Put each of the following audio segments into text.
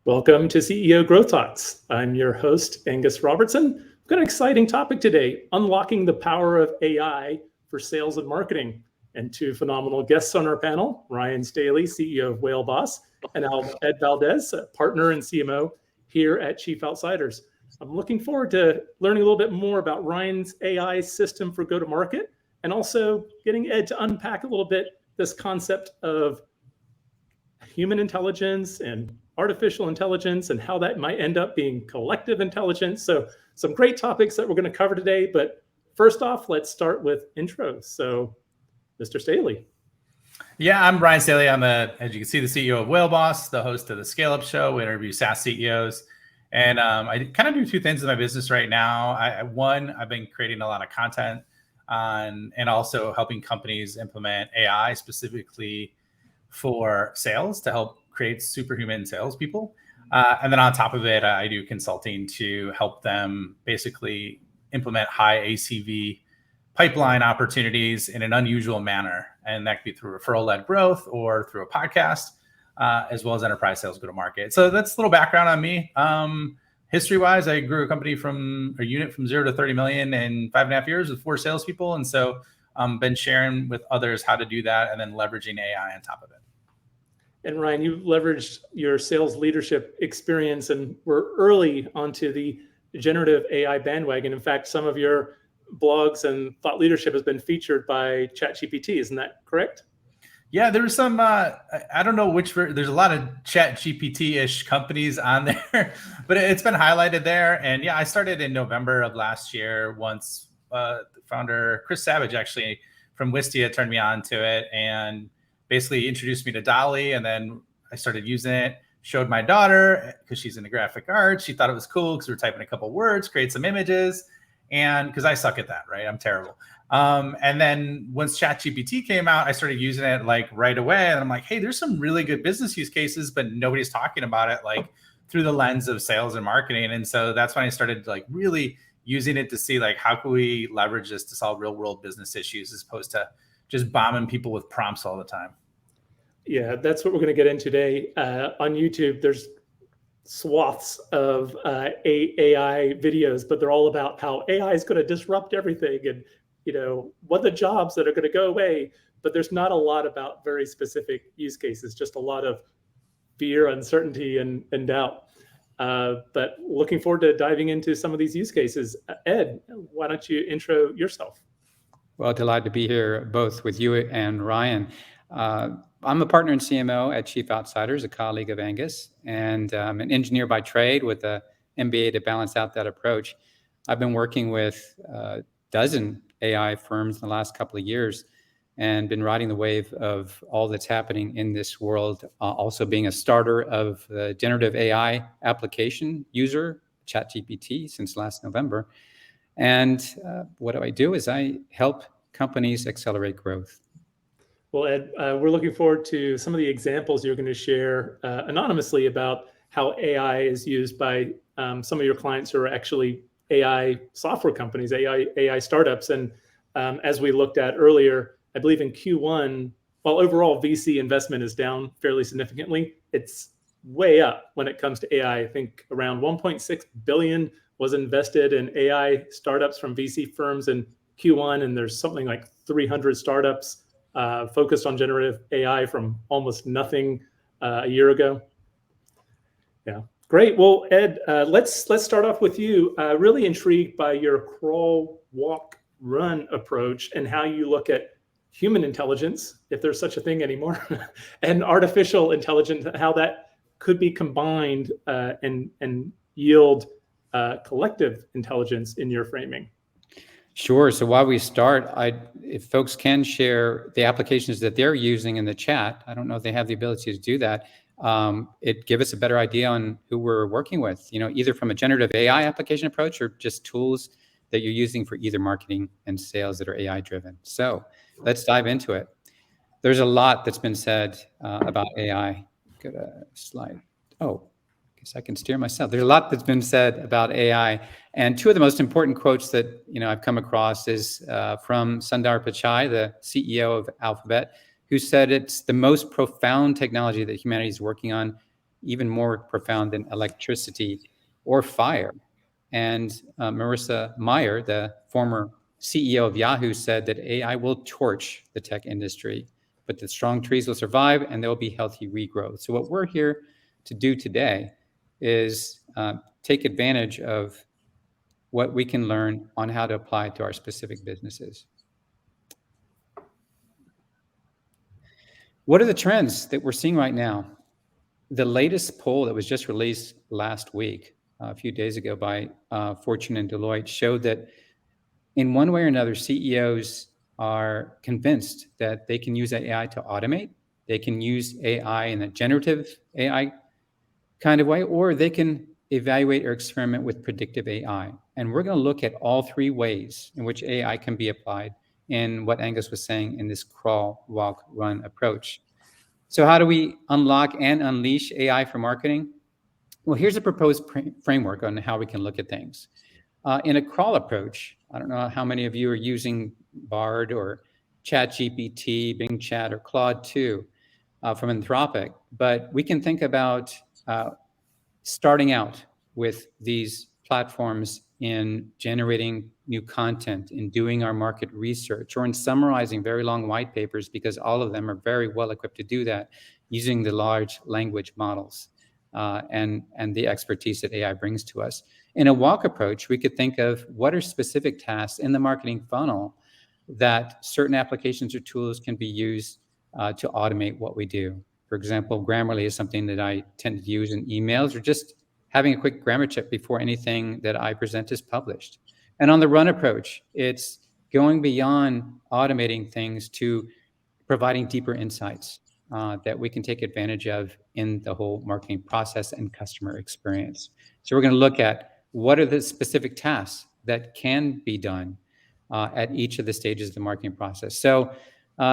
Welcome to CEO Growth Talks. I'm your host, Angus Robertson. We've got an exciting topic today, unlocking the power of AI for sales and marketing. And two phenomenal guests on our panel, Ryan Staley, CEO of Whale Boss, and Ed Valdez, partner and CMO here at Chief Outsiders. I'm looking forward to learning a little bit more about Ryan's AI system for go-to-market, and also getting Ed to unpack a little bit this concept of human intelligence and artificial intelligence and how that might end up being collective intelligence. So some great topics that we're going to cover today. But first off, let's start with intros. So Mr. Staley. Yeah, I'm Ryan Staley. As you can see, the CEO of Whale Boss, the host of the Scale Up Show. We interview SaaS CEOs. And I kind of do two things in my business right now. I've been creating a lot of content and also helping companies implement AI specifically for sales to help create superhuman salespeople. And then on top of it, I do consulting to help them basically implement high ACV pipeline opportunities in an unusual manner. And that could be through referral-led growth or through a podcast, as well as enterprise sales go-to-market. So that's a little background on me. History-wise, I grew a unit from 0 to 30 million in 5.5 years with 4 salespeople. And so been sharing with others how to do that and then leveraging AI on top of it. And Ryan, you leveraged your sales leadership experience and were early onto the generative AI bandwagon. In fact, some of your blogs and thought leadership has been featured by ChatGPT. Isn't that correct? Yeah, there's some, I don't know there's a lot of ChatGPT-ish companies on there, but it's been highlighted there. And yeah, I started in November of last year once the founder, Chris Savage, actually from Wistia, turned me on to it and basically introduced me to Dolly. And then I started using it, showed my daughter because she's into graphic arts. She thought it was cool because we were typing a couple words, create some images. And because I suck at that, right? I'm terrible. And then once ChatGPT came out, I started using it like right away. And I'm like, hey, there's some really good business use cases, but nobody's talking about it like through the lens of sales and marketing. And so that's when I started like really using it to see like, how can we leverage this to solve real world business issues as opposed to just bombing people with prompts all the time. Yeah, that's what we're going to get into today. On YouTube, there's swaths of AI videos, but they're all about how AI is going to disrupt everything and, what the jobs that are going to go away. But there's not a lot about very specific use cases, just a lot of fear, uncertainty, and doubt. But looking forward to diving into some of these use cases. Ed, why don't you intro yourself? Well, delighted to be here both with you and Ryan. I'm a partner and CMO at Chief Outsiders, a colleague of Angus, and I'm an engineer by trade with an MBA to balance out that approach. I've been working with a dozen AI firms in the last couple of years and been riding the wave of all that's happening in this world, also being a starter of the generative AI application user, ChatGPT, since last November. And what do? Is I help companies accelerate growth. Well, Ed, we're looking forward to some of the examples you're going to share anonymously about how AI is used by some of your clients who are actually AI software companies, AI startups. And as we looked at earlier, I believe in Q1, while overall VC investment is down fairly significantly, it's way up when it comes to AI. I think around 1.6 billion was invested in AI startups from VC firms in Q1, and there's something like 300 startups focused on generative AI from almost nothing a year ago. Yeah, great. Well, Ed, let's start off with you. Really intrigued by your crawl, walk, run approach and how you look at human intelligence, if there's such a thing anymore, and artificial intelligence, how that could be combined and yield collective intelligence in your framing. Sure. So while we start, if folks can share the applications that they're using in the chat, I don't know if they have the ability to do that. It give us a better idea on who we're working with, either from a generative AI application approach or just tools that you're using for either marketing and sales that are AI driven. So let's dive into it. There's a lot that's been said about AI. Go to slide. Oh, I guess I can steer myself. There's a lot that's been said about AI. And two of the most important quotes that I've come across is from Sundar Pichai, the CEO of Alphabet, who said it's the most profound technology that humanity is working on even more profound than electricity or fire. And Marissa Mayer, the former CEO of Yahoo, said that AI will torch the tech industry, but the strong trees will survive and there will be healthy regrowth. So what we're here to do today is take advantage of what we can learn on how to apply it to our specific businesses. What are the trends that we're seeing right now? The latest poll that was just released last week, a few days ago by Fortune and Deloitte, showed that in one way or another, CEOs are convinced that they can use AI to automate. They can use AI in a generative AI kind of way, or they can evaluate or experiment with predictive AI. And we're going to look at all three ways in which AI can be applied in what Angus was saying in this crawl, walk, run approach. So how do we unlock and unleash AI for marketing? Well, here's a proposed framework on how we can look at things. In a crawl approach, I don't know how many of you are using Bard or ChatGPT, Bing Chat, or Claude 2 from Anthropic, but we can think about starting out with these platforms in generating new content, in doing our market research, or in summarizing very long white papers, because all of them are very well equipped to do that using the large language models and the expertise that AI brings to us. In a walk approach, we could think of what are specific tasks in the marketing funnel that certain applications or tools can be used to automate what we do. For example, Grammarly is something that I tend to use in emails, or just having a quick grammar check before anything that I present is published. And on the run approach, it's going beyond automating things to providing deeper insights that we can take advantage of in the whole marketing process and customer experience. So we're going to look at what are the specific tasks that can be done at each of the stages of the marketing process. So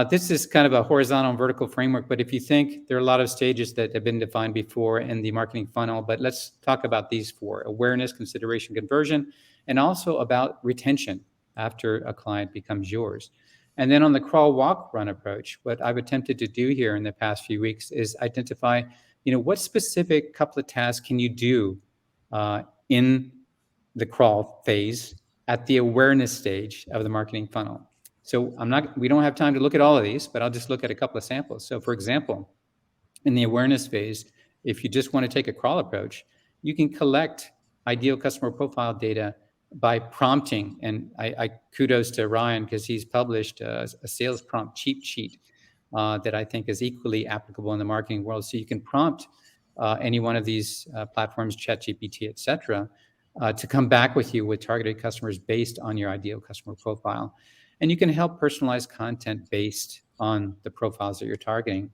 this is kind of a horizontal and vertical framework, but if you think there are a lot of stages that have been defined before in the marketing funnel, but let's talk about these four: awareness, consideration, conversion, and also about retention after a client becomes yours. And then on the crawl, walk, run approach, what I've attempted to do here in the past few weeks is identify, what specific couple of tasks can you do in the crawl phase at the awareness stage of the marketing funnel. So we don't have time to look at all of these, but I'll just look at a couple of samples. So for example, in the awareness phase, if you just want to take a crawl approach, you can collect ideal customer profile data by prompting. And I kudos to Ryan, because he's published a sales prompt cheat sheet that I think is equally applicable in the marketing world. So you can prompt any one of these platforms, ChatGPT, et cetera, to come back with you with targeted customers based on your ideal customer profile. And you can help personalize content based on the profiles that you're targeting.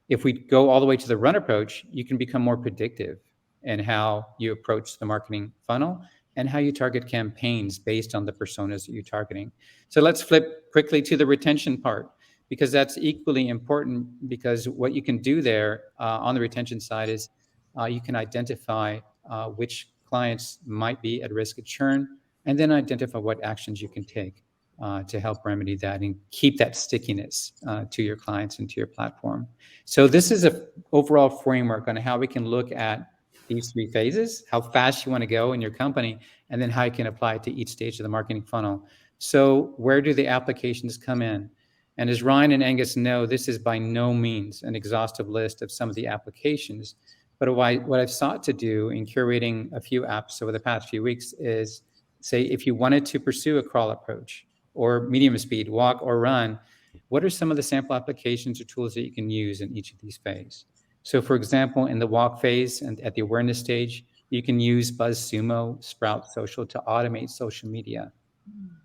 If we go all the way to the run approach, you can become more predictive in how you approach the marketing funnel and how you target campaigns based on the personas that you're targeting. So let's flip quickly to the retention part, because that's equally important, because what you can do there on the retention side is you can identify which clients might be at risk of churn, and then identify what actions you can take to help remedy that and keep that stickiness to your clients and to your platform. So this is an overall framework on how we can look at these three phases, how fast you want to go in your company, and then how you can apply it to each stage of the marketing funnel. So where do the applications come in? And as Ryan and Angus know, this is by no means an exhaustive list of some of the applications. But what I've sought to do in curating a few apps over the past few weeks is say, if you wanted to pursue a crawl approach or medium speed, walk or run, what are some of the sample applications or tools that you can use in each of these phases? So for example, in the walk phase and at the awareness stage, you can use BuzzSumo, Sprout Social to automate social media.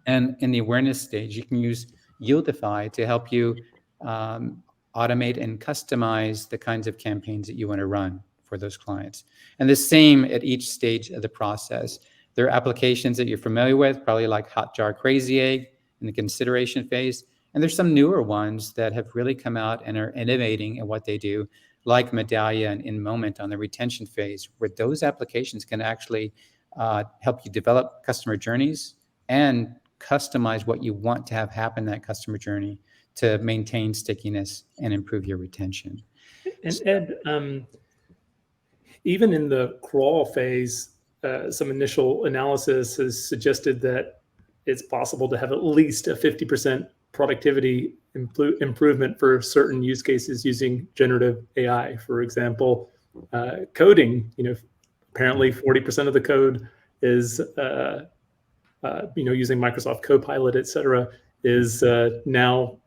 And in the awareness stage, you can use Yieldify to help you automate and customize the kinds of campaigns that you want to run for those clients. And the same at each stage of the process. There are applications that you're familiar with, probably like Hotjar Crazy Egg in the consideration phase. And there's some newer ones that have really come out and are innovating in what they do, like Medallia and In Moment on the retention phase, where those applications can actually help you develop customer journeys and customize what you want to have happen in that customer journey to maintain stickiness and improve your retention. And Ed, even in the crawl phase, some initial analysis has suggested that it's possible to have at least a 50% productivity improvement for certain use cases using generative AI. For example, coding, apparently 40% of the code is, using Microsoft Copilot, et cetera, is now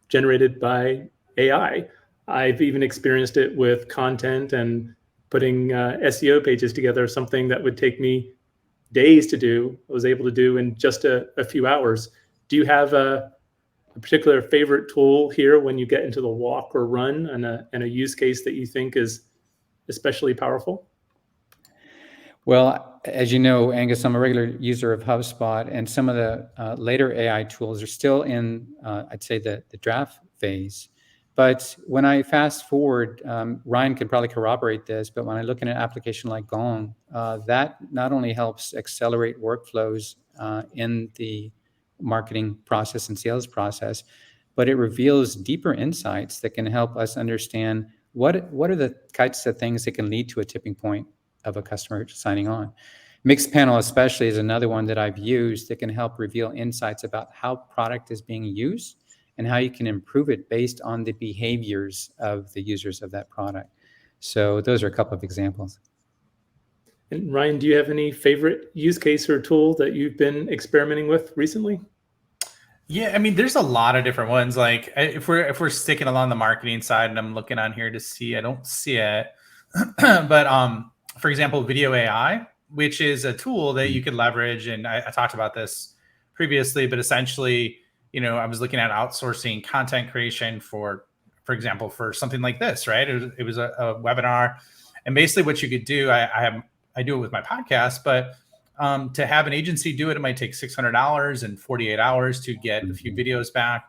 generated by AI. I've even experienced it with content and putting SEO pages together, something that would take me days to do, I was able to do in just a few hours. Do you have a particular favorite tool here when you get into the walk or run and a use case that you think is especially powerful? Well, as you know, Angus, I'm a regular user of HubSpot, and some of the later AI tools are still in, I'd say, the draft phase. But when I fast forward, Ryan could probably corroborate this, but when I look at an application like Gong, that not only helps accelerate workflows in the marketing process and sales process, but it reveals deeper insights that can help us understand what are the types of things that can lead to a tipping point of a customer signing on. Mixpanel especially is another one that I've used that can help reveal insights about how product is being used and how you can improve it based on the behaviors of the users of that product. So those are a couple of examples. And Ryan, do you have any favorite use case or tool that you've been experimenting with recently? Yeah, I mean, there's a lot of different ones. Like if we're sticking along the marketing side, and I'm looking on here to see, I don't see it, but for example, Video AI, which is a tool that you could leverage, and I talked about this previously, but essentially, I was looking at outsourcing content creation for example, for something like this, right? It was a webinar, and basically what you could do, I do it with my podcast, but to have an agency do it, it might take $600 and 48 hours to get a few videos back.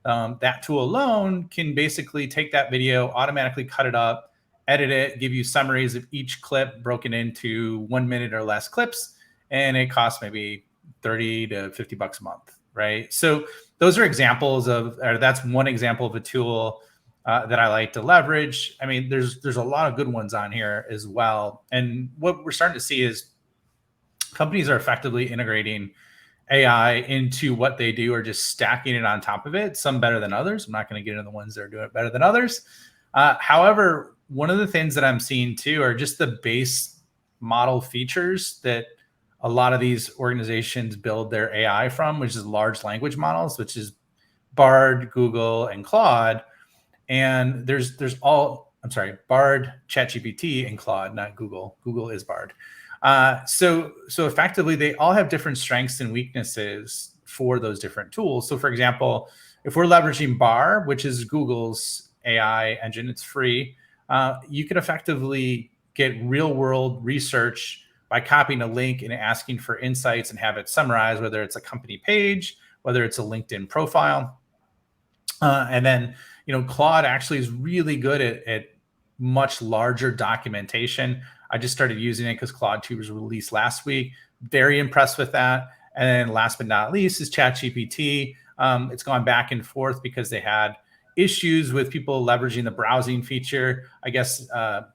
That tool alone can basically take that video, automatically cut it up, edit it, give you summaries of each clip broken into 1 minute or less clips, and it costs maybe 30 to 50 bucks a month, right? So those are examples or that's one example of a tool that I like to leverage. I mean, there's a lot of good ones on here as well. And what we're starting to see is companies are effectively integrating AI into what they do, or just stacking it on top of it, some better than others. I'm not going to get into the ones that are doing it better than others. However, one of the things that I'm seeing too are just the base model features that a lot of these organizations build their AI from, which is large language models, which is Bard, Google, and Claude. And there's Bard, ChatGPT, and Claude, not Google. Google is Bard. So effectively, they all have different strengths and weaknesses for those different tools. So for example, if we're leveraging Bar, which is Google's AI engine, it's free. You can effectively get real world research by copying a link and asking for insights and have it summarized, whether it's a company page, whether it's a LinkedIn profile. And then, Claude actually is really good at much larger documentation. I just started using it because Claude 2 was released last week. Very impressed with that. And then last but not least is ChatGPT. It's gone back and forth because they had issues with people leveraging the browsing feature. I guess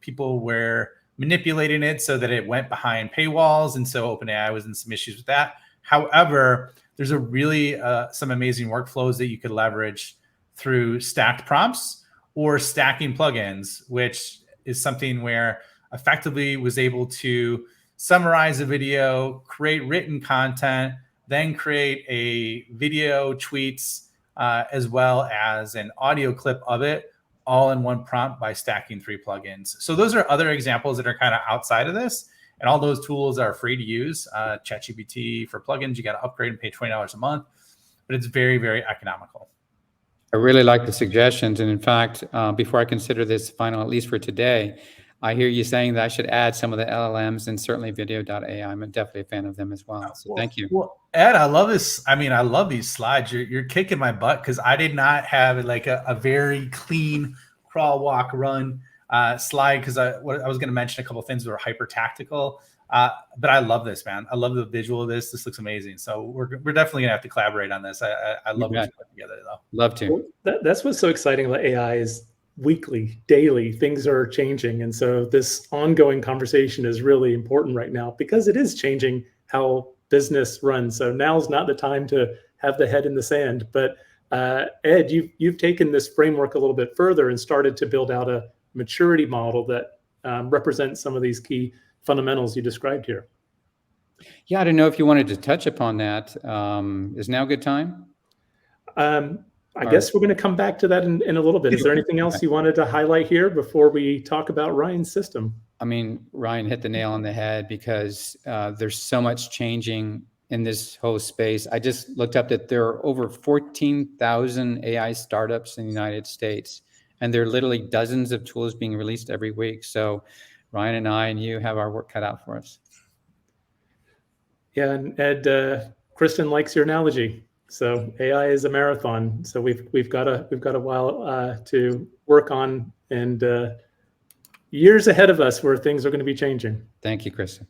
people were manipulating it so that it went behind paywalls. And so OpenAI was in some issues with that. However, there's a really some amazing workflows that you could leverage through stacked prompts or stacking plugins, which is something where effectively was able to summarize a video, create written content, then create a video tweets, as well as an audio clip of it, all in one prompt by stacking 3 plugins. So those are other examples that are kind of outside of this. And all those tools are free to use. ChatGPT for plugins, you got to upgrade and pay $20 a month, but it's very, very economical. I really like the suggestions. And in fact, before I consider this final, at least for today, I hear you saying that I should add some of the LLMs, and certainly video.ai. I'm definitely a fan of them as well. So thank you. Well, Ed, I love this. I mean, I love these slides. You're kicking my butt because I did not have like a very clean crawl, walk, run slide, because I was going to mention a couple of things that were hyper tactical. But I love this, man. I love the visual of this. This looks amazing. So we're definitely going to have to collaborate on this. I love what you put together, though. Love to. Well, that's what's so exciting about AI is weekly, daily, things are changing. And so this ongoing conversation is really important right now because it is changing how business runs. So now's not the time to have the head in the sand. But Ed, you've taken this framework a little bit further and started to build out a maturity model that represents some of these key fundamentals you described here. Yeah, I don't know if you wanted to touch upon that. Is now a good time? I guess we're going to come back to that in a little bit. Is there anything else you wanted to highlight here before we talk about Ryan's system? I mean, Ryan hit the nail on the head because there's so much changing in this whole space. I just looked up that there are over 14,000 AI startups in the United States, and there are literally dozens of tools being released every week. So Ryan and I and you have our work cut out for us. Yeah, and Ed, Kristen likes your analogy. So AI is a marathon. So we've got a while to work on, and years ahead of us where things are going to be changing. Thank you, Kristen.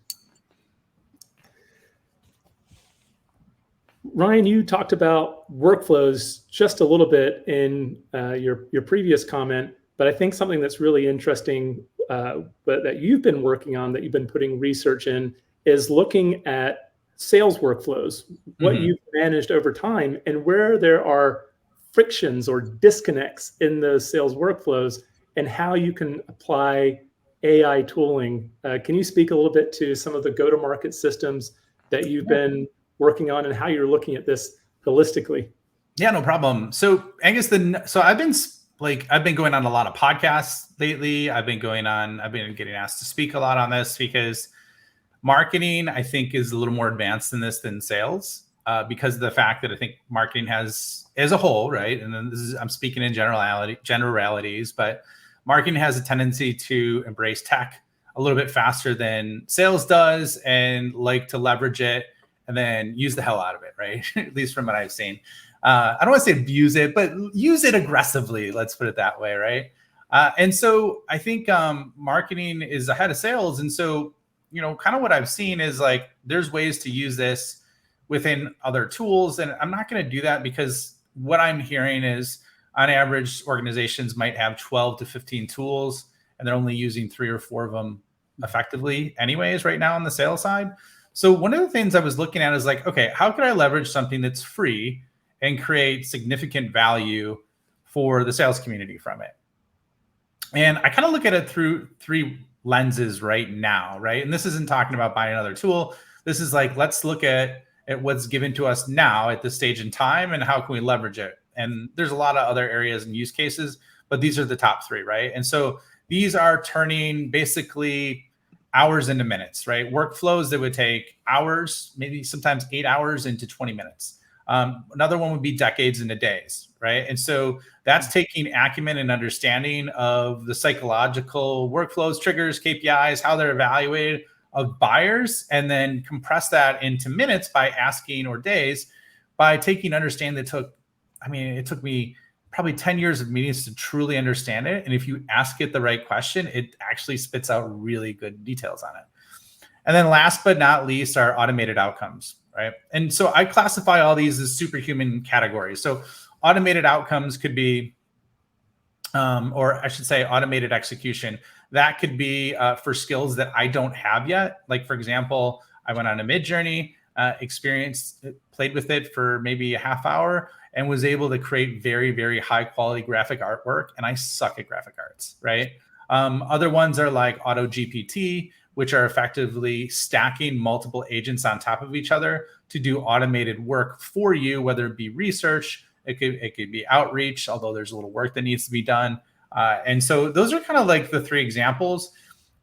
Ryan, you talked about workflows just a little bit in your previous comment, but I think something that's really interesting, but that you've been working on, that you've been putting research in, is looking at sales workflows, what you've managed over time, and where there are frictions or disconnects in those sales workflows, and how you can apply AI tooling. Can you speak a little bit to some of the go-to-market systems that you've been working on and how you're looking at this holistically? Yeah, no problem. So Angus, I've been going on a lot of podcasts lately. I've been getting asked to speak a lot on this because marketing, I think, is a little more advanced in this than sales, because of the fact that I think marketing has, as a whole, right? And then I'm speaking in generalities, but marketing has a tendency to embrace tech a little bit faster than sales does, and like to leverage it and then use the hell out of it, right? At least from what I've seen. I don't want to say abuse it, but use it aggressively. Let's put it that way, right? And so I think marketing is ahead of sales. And so, kind of what I've seen is like, there's ways to use this within other tools. And I'm not going to do that because what I'm hearing is, on average, organizations might have 12 to 15 tools, and they're only using 3 or 4 of them effectively anyways right now on the sales side. So one of the things I was looking at is like, okay, how could I leverage something that's free and create significant value for the sales community from it? And I kind of look at it through 3 lenses right now, right? And this isn't talking about buying another tool. This is like, let's look at what's given to us now at this stage in time, and how can we leverage it? And there's a lot of other areas and use cases, but these are the top 3, right? And so these are turning basically hours into minutes, right? Workflows that would take hours, maybe sometimes 8 hours, into 20 minutes. Another one would be decades into days, right? And so that's taking acumen and understanding of the psychological workflows, triggers, KPIs, how they're evaluated of buyers, and then compress that into minutes by asking, or days, by taking understanding that it took me probably 10 years of meetings to truly understand it. And if you ask it the right question, it actually spits out really good details on it. And then last but not least are automated outcomes, right? And so I classify all these as superhuman categories. So automated outcomes could be, or I should say automated execution. That could be for skills that I don't have yet. Like, for example, I went on a Midjourney, played with it for maybe a half hour, and was able to create very, very high quality graphic artwork. And I suck at graphic arts, right? Other ones are like Auto GPT, which are effectively stacking multiple agents on top of each other to do automated work for you, whether it be research, it could be outreach, although there's a little work that needs to be done. And so those are kind of like the 3 examples.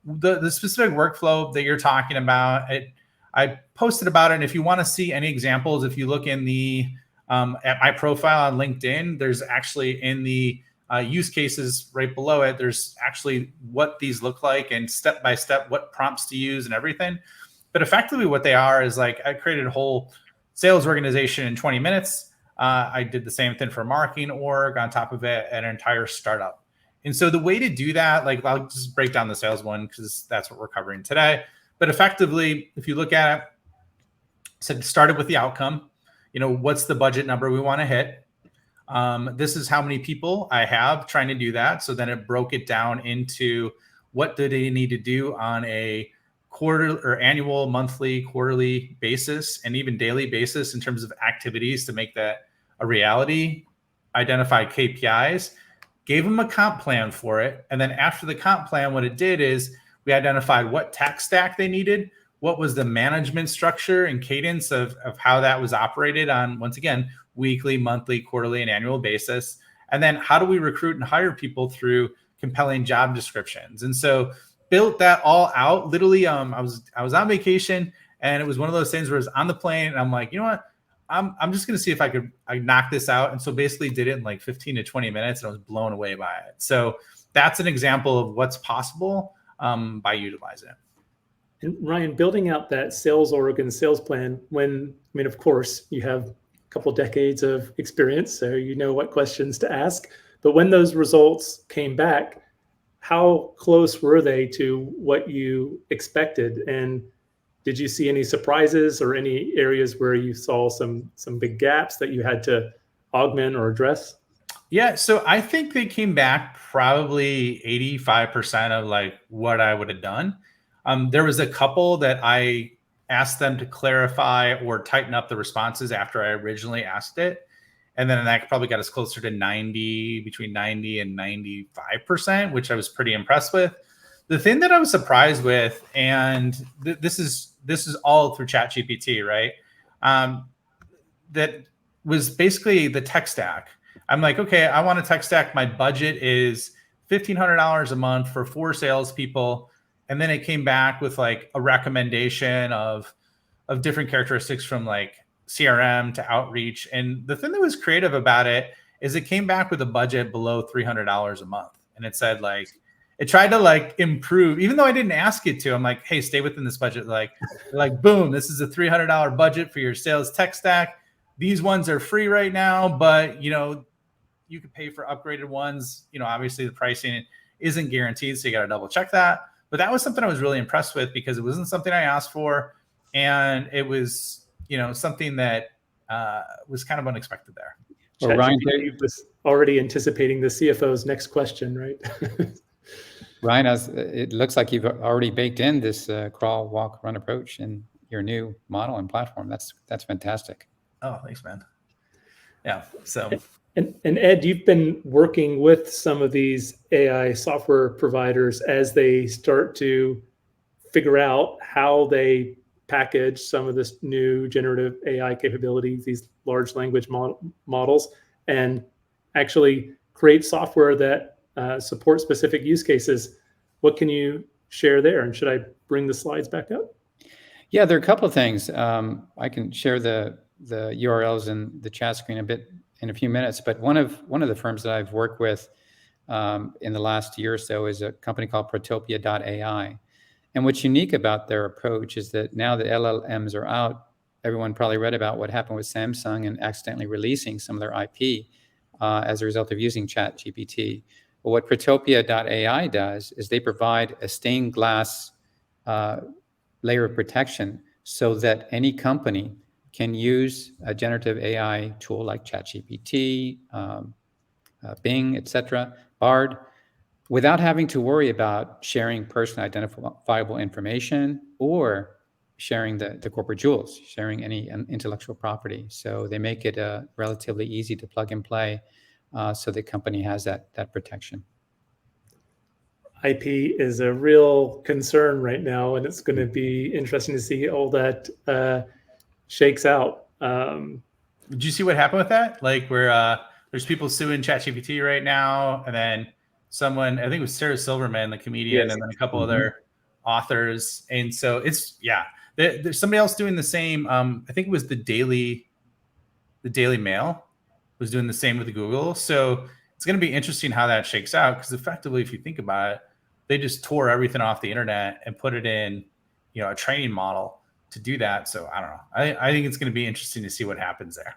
The specific workflow that you're talking about, I posted about it. And if you want to see any examples, if you look in the at my profile on LinkedIn, there's actually in the use cases right below it, there's actually what these look like and step by step what prompts to use and everything. But effectively what they are is like, I created a whole sales organization in 20 minutes. I did the same thing for marketing org, on top of it, an entire startup. And so the way to do that, like, I'll just break down the sales one because that's what we're covering today. But effectively, if you look at it, so it started with the outcome. What's the budget number we want to hit? This is how many people I have trying to do that. So then it broke it down into what do they need to do on a quarter or annual, monthly, quarterly basis, and even daily basis in terms of activities to make that a reality. Identify KPIs, gave them a comp plan for it. And then after the comp plan, what it did is we identified what tech stack they needed, what was the management structure and cadence of how that was operated on, once again, weekly, monthly, quarterly, and annual basis. And then how do we recruit and hire people through compelling job descriptions? And so built that all out. Literally, I was on vacation, and it was one of those things where I was on the plane, and I'm like, you know what? I'm just going to see if I knock this out. And so basically did it in like 15 to 20 minutes, and I was blown away by it. So that's an example of what's possible by utilizing it. And Ryan, building out that sales org and sales plan, of course, you have a couple decades of experience, so you know what questions to ask. But when those results came back, how close were they to what you expected? And did you see any surprises or any areas where you saw some big gaps that you had to augment or address? Yeah, so I think they came back probably 85% of like what I would have done. There was a couple that I asked them to clarify or tighten up the responses after I originally asked it. And then that probably got us closer to between 90 and 95%, which I was pretty impressed with. The thing that I was surprised with, and this is all through ChatGPT, right? That was basically the tech stack. I'm like, okay, I want a tech stack. My budget is $1,500 a month for 4 salespeople. And then it came back with like a recommendation of different characteristics from like CRM to outreach. And the thing that was creative about it is it came back with a budget below $300 a month. And it said like, it tried to like improve, even though I didn't ask it to. I'm like, hey, stay within this budget. Like boom, this is a $300 budget for your sales tech stack. These ones are free right now, but you could pay for upgraded ones. Obviously the pricing isn't guaranteed, so you got to double check that. But that was something I was really impressed with because it wasn't something I asked for, and it was something that was kind of unexpected there. Well, Ryan was already anticipating the CFO's next question, right? Ryan, it looks like you've already baked in this crawl, walk, run approach in your new model and platform. That's fantastic. Oh, thanks, man. Yeah. So. And Ed, you've been working with some of these AI software providers as they start to figure out how they package some of this new generative AI capabilities, these large language models, and actually create software that support specific use cases. What can you share there? And should I bring the slides back up? Yeah, there are a couple of things. I can share the URLs in the chat screen in a few minutes. But one of the firms that I've worked with in the last year or so is a company called Protopia.ai. And what's unique about their approach is that now that LLMs are out, everyone probably read about what happened with Samsung and accidentally releasing some of their IP as a result of using ChatGPT. But what Protopia.ai does is they provide a stained glass layer of protection so that any company can use a generative AI tool like ChatGPT, Bing, etc., Bard, without having to worry about sharing personally identifiable information or sharing the corporate jewels, sharing any intellectual property. So they make it relatively easy to plug and play so the company has that protection. IP is a real concern right now, and it's going to be interesting to see all that shakes out. Did you see what happened with that? Like where there's people suing ChatGPT right now, and then someone, I think it was Sarah Silverman, the comedian, yes, and then a couple other authors. And so there's somebody else doing the same. I think it was the Daily Mail was doing the same with Google. So it's going to be interesting how that shakes out, because effectively, if you think about it, they just tore everything off the internet and put it in, a training model to do that. So I don't know. I think it's going to be interesting to see what happens there.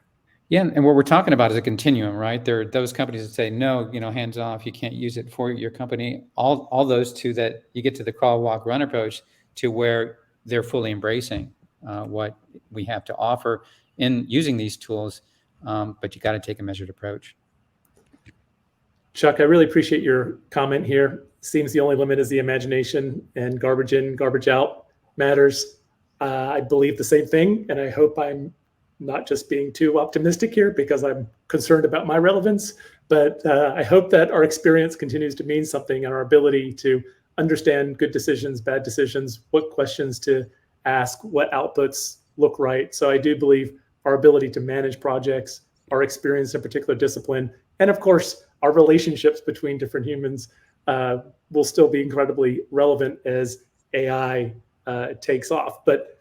Yeah, and what we're talking about is a continuum, right? There are those companies that say, no, hands off, you can't use it for your company. All those two that you get to the crawl, walk, run approach to where they're fully embracing what we have to offer in using these tools, but you got to take a measured approach. Chuck, I really appreciate your comment here. Seems the only limit is the imagination, and garbage in, garbage out matters. I believe the same thing, and I hope I'm not just being too optimistic here because I'm concerned about my relevance, but I hope that our experience continues to mean something and our ability to understand good decisions, bad decisions, what questions to ask, what outputs look right. So I do believe our ability to manage projects, our experience in a particular discipline, and of course, our relationships between different humans will still be incredibly relevant as AI takes off. But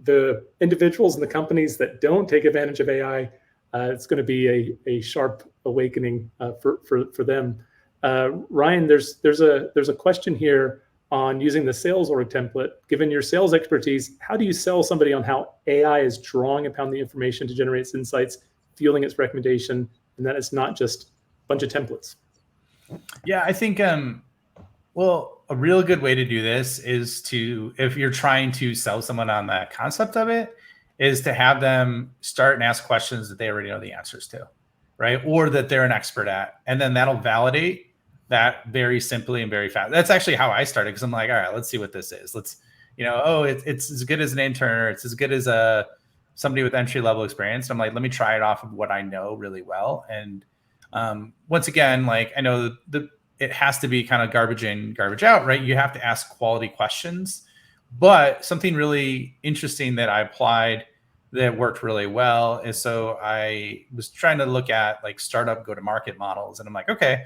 the individuals and the companies that don't take advantage of AI, it's going to be a sharp awakening for them. Ryan, there's a question here on using the sales org template. Given your sales expertise, how do you sell somebody on how AI is drawing upon the information to generate its insights, fueling its recommendation, and that it's not just a bunch of templates? Yeah, I think well, a real good way to do this is to, if you're trying to sell someone on that concept of it, is to have them start and ask questions that they already know the answers to, right? Or that they're an expert at. And then that'll validate that very simply and very fast. That's actually how I started, because I'm like, all right, let's see what this is. Let's, it's as good as an intern, or it's as good as somebody with entry level experience. And I'm like, let me try it off of what I know really well. And once again, like, I know it has to be kind of garbage in, garbage out, right? You have to ask quality questions. But something really interesting that I applied that worked really well is, so I was trying to look at like startup go-to-market models. And I'm like, okay,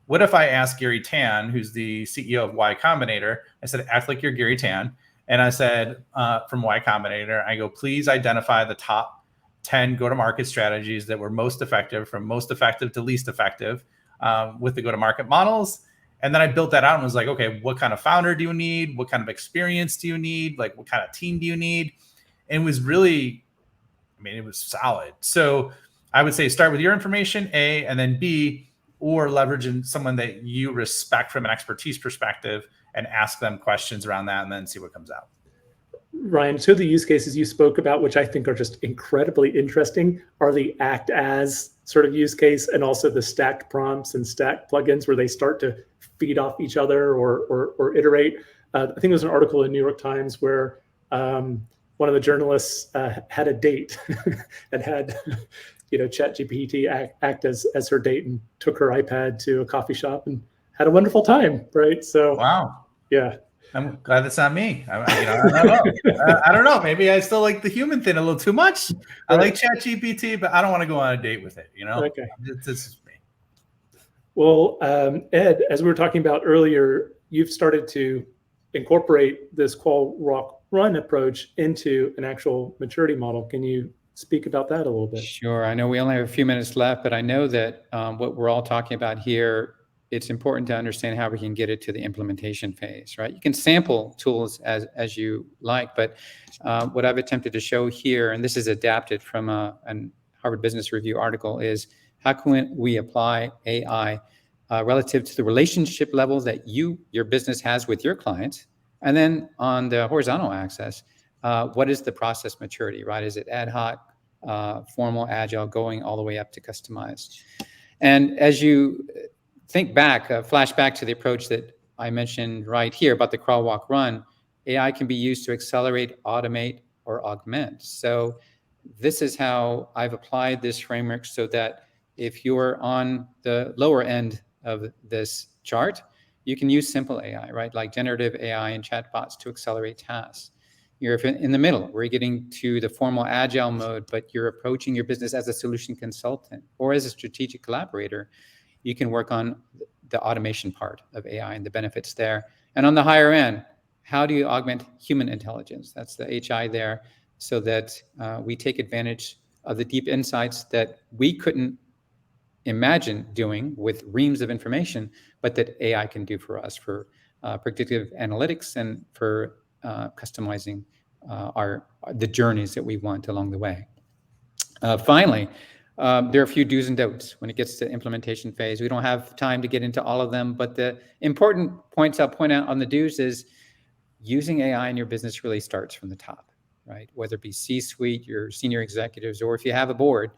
what if I ask Gary Tan, who's the CEO of Y Combinator? I said, act like you're Gary Tan. And I said, from Y Combinator, I go, please identify the top 10 go-to-market strategies that were most effective, from most effective to least effective, with the go-to-market models. And then I built that out and was like, okay, what kind of founder do you need? What kind of experience do you need? Like, what kind of team do you need? And it was really, it was solid. So I would say start with your information, A, and then B, or leveraging someone that you respect from an expertise perspective and ask them questions around that, and then see what comes out. Ryan, two of the use cases you spoke about, which I think are just incredibly interesting, are the act as sort of use case, and also the stacked prompts and stacked plugins where they start to feed off each other or iterate. I think there was an article in New York Times where one of the journalists had a date and had ChatGPT act as her date, and took her iPad to a coffee shop and had a wonderful time, right? So wow, yeah. I'm glad that's not me. I don't know. I don't know. Maybe I still like the human thing a little too much. I like ChatGPT, but I don't want to go on a date with it. Okay. This is me. Well, Ed, as we were talking about earlier, you've started to incorporate this crawl, walk, run approach into an actual maturity model. Can you speak about that a little bit? Sure. I know we only have a few minutes left, but I know that what we're all talking about here, it's important to understand how we can get it to the implementation phase, right? You can sample tools as you like, but what I've attempted to show here, and this is adapted from a Harvard Business Review article, is how can we apply AI relative to the relationship level that your business has with your clients, and then on the horizontal axis, what is the process maturity, right? Is it ad hoc, formal, agile, going all the way up to customized? And as you think back, flash back to the approach that I mentioned right here about the crawl, walk, run, AI can be used to accelerate, automate, or augment. So this is how I've applied this framework, so that if you're on the lower end of this chart, you can use simple AI, right? Like generative AI and chatbots to accelerate tasks. You're in the middle, where you're getting to the formal agile mode, but you're approaching your business as a solution consultant or as a strategic collaborator. You can work on the automation part of AI and the benefits there. And on the higher end, how do you augment human intelligence? That's the HI there, so that we take advantage of the deep insights that we couldn't imagine doing with reams of information, but that AI can do for us, for predictive analytics and for customizing the journeys that we want along the way. Finally, there are a few do's and don'ts when it gets to implementation phase. We don't have time to get into all of them, but the important points I'll point out on the do's is using AI in your business really starts from the top, right? Whether it be C-suite, your senior executives, or if you have a board,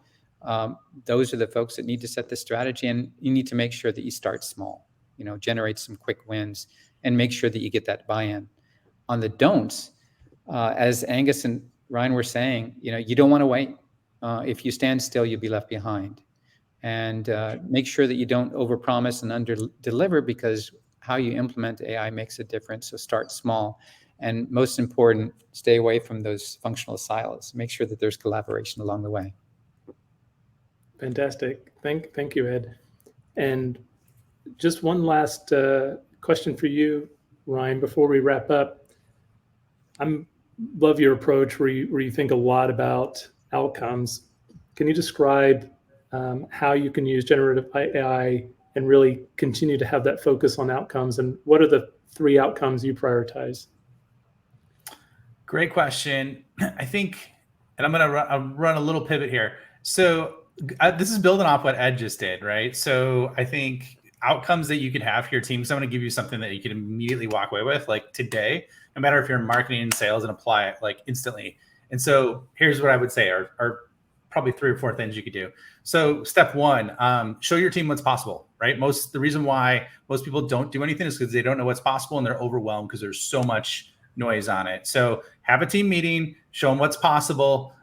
those are the folks that need to set the strategy, and you need to make sure that you start small, generate some quick wins and make sure that you get that buy-in. On the don'ts, as Angus and Ryan were saying, you don't want to wait. If you stand still, you'll be left behind. And make sure that you don't overpromise and under-deliver, because how you implement AI makes a difference. So start small. And most important, stay away from those functional silos. Make sure that there's collaboration along the way. Fantastic. Thank you, Ed. And just one last question for you, Ryan, before we wrap up. I love your approach where you think a lot about outcomes. Can you describe how you can use generative AI and really continue to have that focus on outcomes? And what are the 3 outcomes you prioritize? Great question. I think, and I'm going to run a little pivot here. So this is building off what Ed just did, right? So I think outcomes that you could have for your team. So I'm going to give you something that you can immediately walk away with, like today, no matter if you're in marketing and sales, and apply it like instantly. And so here's what I would say are probably 3 or 4 things you could do. So step 1, show your team what's possible, right? The reason why most people don't do anything is because they don't know what's possible and they're overwhelmed because there's so much noise on it. So have a team meeting, show them what's possible.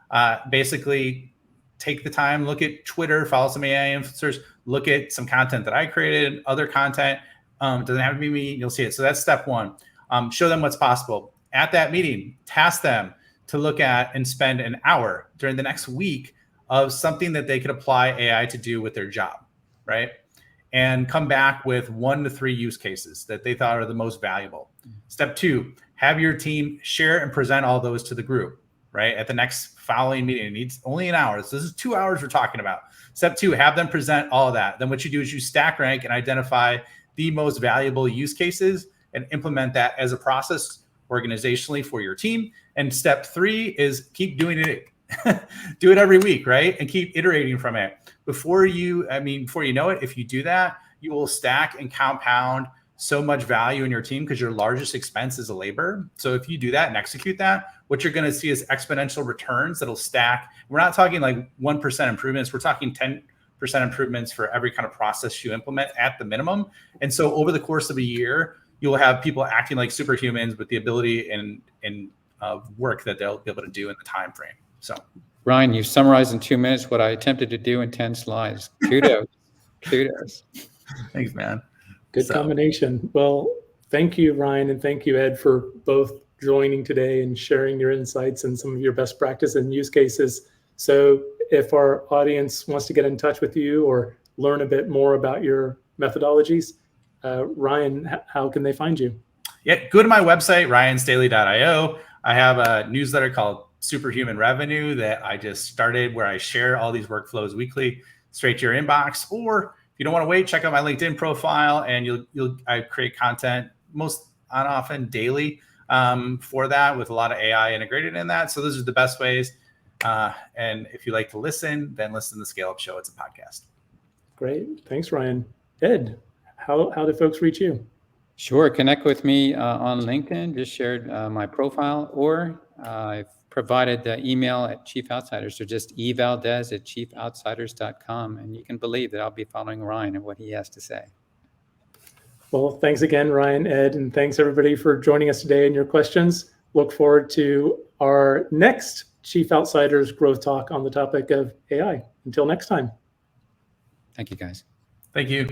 Basically take the time, look at Twitter, follow some AI influencers, look at some content that I created, other content. It doesn't have to be me, you'll see it. So that's step 1. Show them what's possible. At that meeting, task them to look at and spend an hour during the next week of something that they could apply AI to do with their job, right? And come back with 1 to 3 use cases that they thought are the most valuable. Step 2, have your team share and present all those to the group, right? At the next following meeting, it needs only an hour. So this is 2 hours we're talking about. Step 2, have them present all of that. Then what you do is you stack rank and identify the most valuable use cases and implement that as a process organizationally for your team. And step 3 is keep doing it. Do it every week, right? And keep iterating from it. Before you know it, if you do that, you will stack and compound so much value in your team because your largest expense is labor. So if you do that and execute that, what you're going to see is exponential returns that'll stack. We're not talking like 1% improvements. We're talking 10% improvements for every kind of process you implement at the minimum. And so over the course of a year, you'll have people acting like superhumans with the ability and work that they'll be able to do in the time frame. So, Ryan, you summarized in 2 minutes what I attempted to do in 10 slides. Kudos. Kudos. Thanks, man. Good combination. Well, thank you, Ryan, and thank you, Ed, for both joining today and sharing your insights and some of your best practice and use cases. So if our audience wants to get in touch with you or learn a bit more about your methodologies, Ryan, how can they find you? Yeah, go to my website, ryanstaley.io. I have a newsletter called Superhuman Revenue that I just started where I share all these workflows weekly straight to your inbox. Or if you don't want to wait, check out my LinkedIn profile and I create content often daily for that with a lot of AI integrated in that. So those are the best ways. And if you like to listen, then listen to the Scale Up Show. It's a podcast. Great. Thanks, Ryan. Ed, how do folks reach you? Sure. Connect with me on LinkedIn. Just shared my profile, or I've provided the email at Chief Outsiders, so just evaldez@chiefoutsiders.com. And you can believe that I'll be following Ryan and what he has to say. Well, thanks again, Ryan, Ed, and thanks everybody for joining us today and your questions. Look forward to our next Chief Outsiders Growth Talk on the topic of AI. Until next time. Thank you, guys. Thank you.